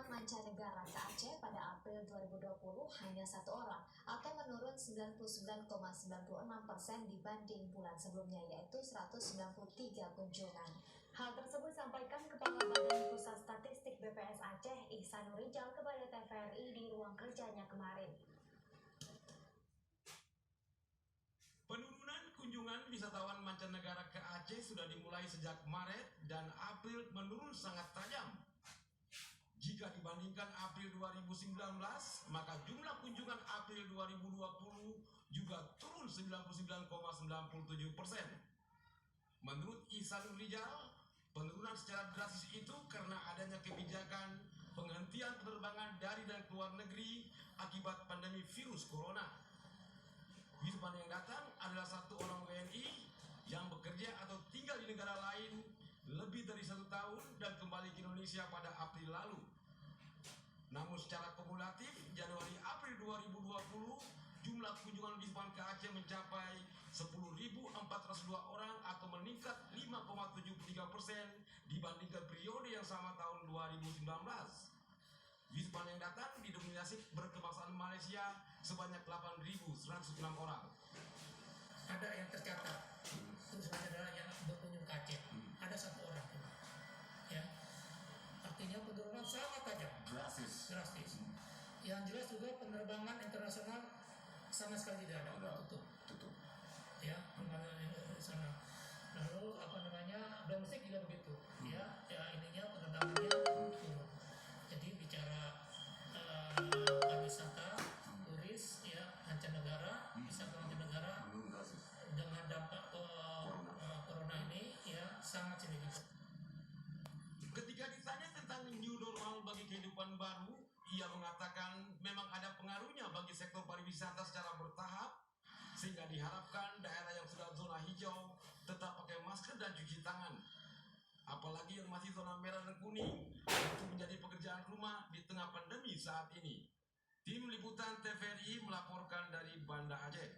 wisatawan mancanegara ke Aceh pada April 2020 hanya 1 orang atau menurun 99,96% dibanding bulan sebelumnya, yaitu 193 kunjungan. Hal tersebut disampaikan Kepala Badan Pusat Statistik BPS Aceh, Ihsanul Rijal, kepada TVRI di ruang kerjanya kemarin. Penurunan kunjungan wisatawan mancanegara ke Aceh sudah dimulai sejak Maret dan April menurun sangat tajam. Jika dibandingkan April 2019, maka jumlah kunjungan April 2020 juga turun 99,97%. Menurut Ihsanul Rijal, penurunan secara drastis itu karena adanya kebijakan penghentian penerbangan dari dan ke luar negeri akibat pandemi virus corona. Wisatawan yang datang adalah 1 orang WNI yang bekerja atau tinggal di negara lain lebih dari 1 tahun dan kembali ke Indonesia pada April lalu. Namun secara kumulatif, Januari-April 2020, jumlah kunjungan wisatawan ke Aceh mencapai 10.402 orang atau meningkat 5,73% dibandingkan periode yang sama tahun 2019. Wisatawan yang datang didominasi berkebangsaan Malaysia sebanyak 8.106 orang. Ada yang tercatat, terus ada yang berkunjung ke Aceh, ada 1 orang. Ya, artinya penurunan sangat tajam, drastis. Yang jelas juga penerbangan internasional sama sekali tidak ada, tutup. Ya, penerbangan internasional. Lalu domestik juga begitu. Ya, ininya penerbangannya turun. Jadi bicara pariwisata, turis, ya, mancanegara, wisata mancanegara dengan dampak corona ini ya sangat signifikan. Ketika ditanya tentang new normal bagi kehidupan baru, ia mengatakan memang ada pengaruhnya bagi sektor pariwisata secara bertahap, sehingga diharapkan daerah yang sudah zona hijau tetap pakai masker dan cuci tangan. Apalagi yang masih zona merah dan kuning, itu menjadi pekerjaan rumah di tengah pandemi saat ini. Tim Liputan TVRI melaporkan dari Banda Aceh.